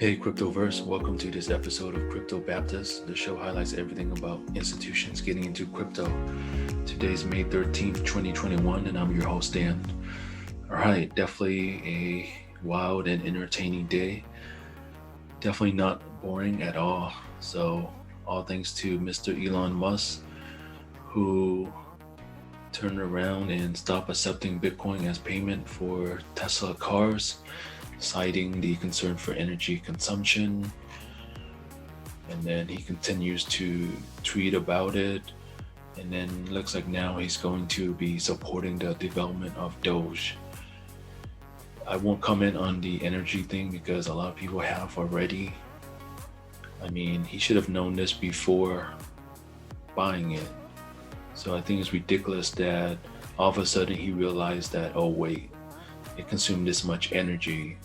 Hey Cryptoverse, welcome to this episode of Crypto Baptist. The show highlights everything about institutions getting into crypto. Today's May 13th, 2021, and I'm your host, Dan. Alright, definitely a wild and entertaining day. Definitely not boring at all. So, all thanks to Mr. Elon Musk, who turned around and stopped accepting Bitcoin as payment for Tesla cars, citing the concern for energy consumption. And then he continues to tweet about it. And then looks like now he's going to be supporting the development of Doge. I won't comment on the energy thing because a lot of people have already. I mean, he should have known this before buying it. So I think it's ridiculous that all of a sudden he realized that, oh wait, it consumed this much energy.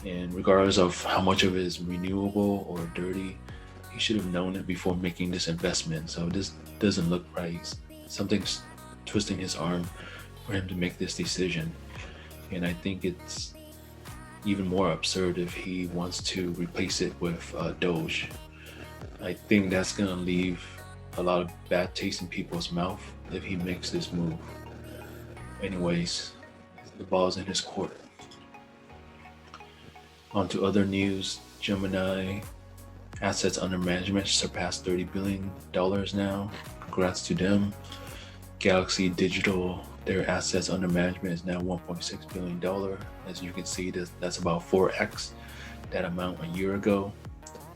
And regardless of how much of it is renewable or dirty, he should have known it before making this investment. So this doesn't look right. Something's twisting his arm for him to make this decision. And I think it's even more absurd if he wants to replace it with Doge. I think that's gonna leave a lot of bad taste in people's mouth if he makes this move. Anyways, the ball's in his court. On to other news. Gemini assets under management surpassed $30 billion now. Congrats to them. Galaxy Digital, their assets under management is now $1.6 billion. As you can see, that's about 4x that amount a year ago.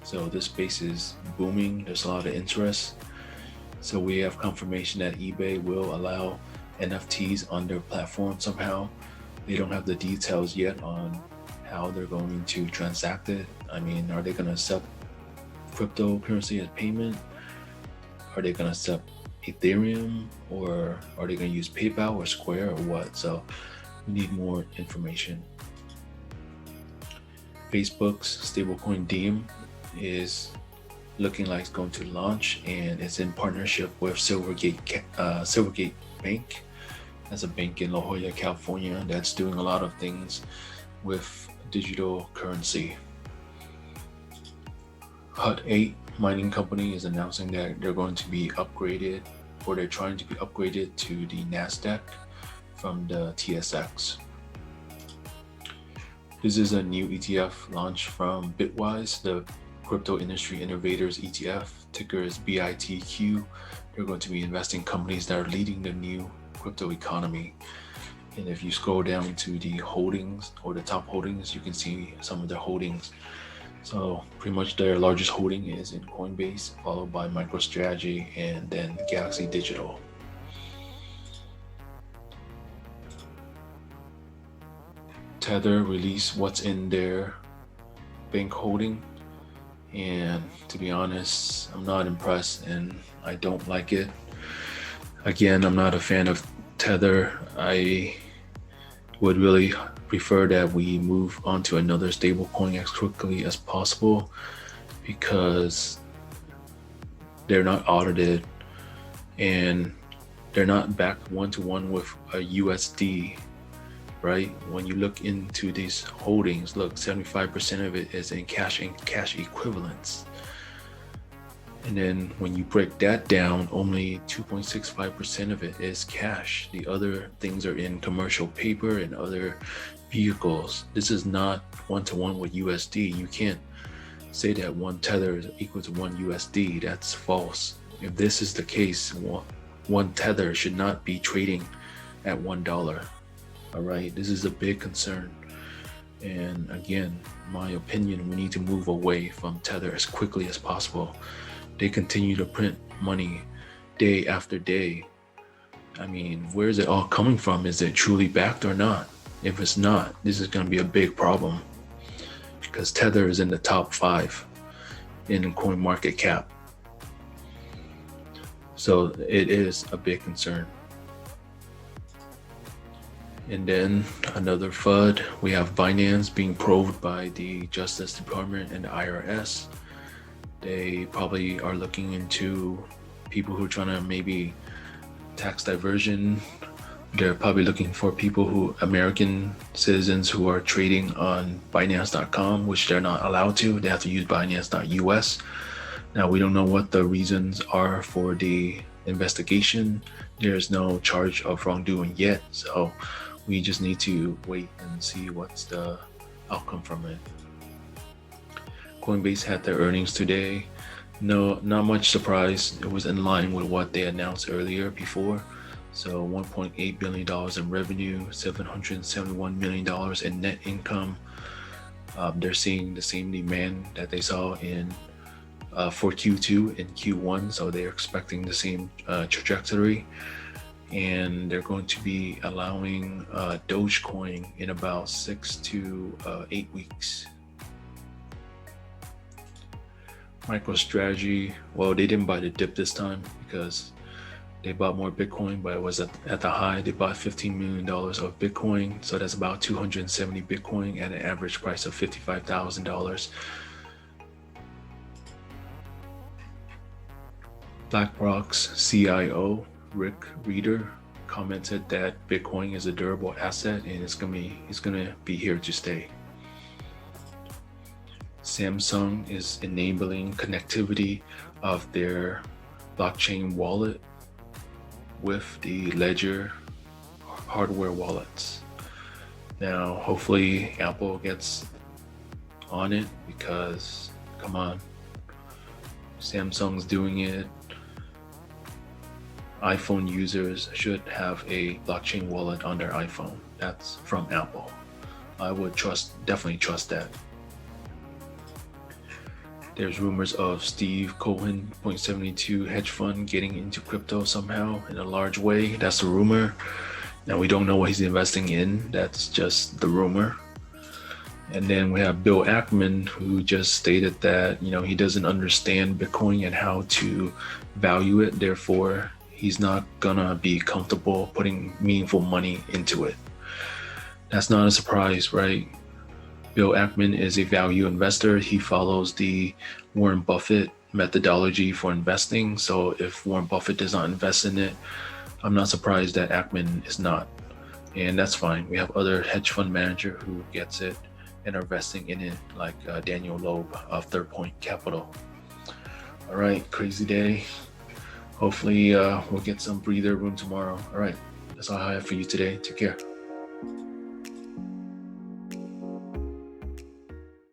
So this space is booming. There's a lot of interest. So we have confirmation that eBay will allow NFTs on their platform somehow. They don't have the details yet on how they're going to transact it. I mean, are they going to accept cryptocurrency as payment? Are they going to accept Ethereum, or are they going to use PayPal or Square or what? So we need more information. Facebook's stablecoin Diem is looking like it's going to launch, and it's in partnership with Silvergate Bank. That's a bank in La Jolla, California, that's doing a lot of things with digital currency. Hut 8 mining company is announcing that they're going to be upgraded, or they're trying to be upgraded to the NASDAQ from the TSX. This is a new ETF launch from Bitwise, the Crypto Industry Innovators ETF. Ticker is BITQ. They're going to be investing in companies that are leading the new crypto economy. And if you scroll down to the holdings, or the top holdings, you can see some of their holdings. So pretty much their largest holding is in Coinbase, followed by MicroStrategy, and then Galaxy Digital. Tether released what's in their bank holding, and to be honest, I'm not impressed and I don't like it. Again, I'm not a fan of Tether. I would really prefer that we move on to another stablecoin as quickly as possible, because they're not audited and they're not backed one-to-one with a USD, right? When you look into these holdings, look, 75% of it is in cash and cash equivalents. And then when you break that down, only 2.65% of it is cash. The other things are in commercial paper and other vehicles. This is not one-to-one with USD. You can't say that one Tether is equal to one USD. That's false. If this is the case, one Tether should not be trading at $1. All right, this is a big concern. And again, my opinion, we need to move away from Tether as quickly as possible. They continue to print money day after day. I mean, where is it all coming from? Is it truly backed or not? If it's not, this is going to be a big problem, because Tether is in the top 5 in coin market cap. So it is a big concern. And then another FUD, we have Binance being probed by the Justice Department and the IRS. They probably are looking into people who are trying to maybe tax diversion They're probably looking for American citizens who are trading on Binance.com, which they're not allowed to. They have to use Binance.us. Now, we don't know what the reasons are for the investigation. There's no charge of wrongdoing yet, so we just need to wait and see what's the outcome from it. Coinbase had their earnings today. No, not much surprise. It was in line with what they announced earlier before. So $1.8 billion in revenue, $771 million in net income. They're seeing the same demand that they saw for Q2 and Q1, so they're expecting the same trajectory. And they're going to be allowing Dogecoin in about 6 to 8 weeks. MicroStrategy, well, they didn't buy the dip this time because they bought more Bitcoin, but it was at the high. They bought $15 million of Bitcoin, so that's about 270 Bitcoin at an average price of $55,000. BlackRock's CIO, Rick Reeder, commented that Bitcoin is a durable asset and it's gonna be here to stay. Samsung is enabling connectivity of their blockchain wallet with the Ledger hardware wallets. Now, hopefully Apple gets on it because, come on, Samsung's doing it. iPhone users should have a blockchain wallet on their iPhone. That's from Apple. I would definitely trust that. There's rumors of Steve Cohen, 0.72 hedge fund, getting into crypto somehow in a large way. That's a rumor. Now, we don't know what he's investing in. That's just the rumor. And then we have Bill Ackman, who just stated that, he doesn't understand Bitcoin and how to value it. Therefore, he's not gonna be comfortable putting meaningful money into it. That's not a surprise, right? Bill Ackman is a value investor. He follows the Warren Buffett methodology for investing. So if Warren Buffett does not invest in it, I'm not surprised that Ackman is not. And that's fine. We have other hedge fund manager who gets it and are investing in it, like Daniel Loeb of Third Point Capital. All right, crazy day. Hopefully we'll get some breather room tomorrow. All right, that's all I have for you today. Take care.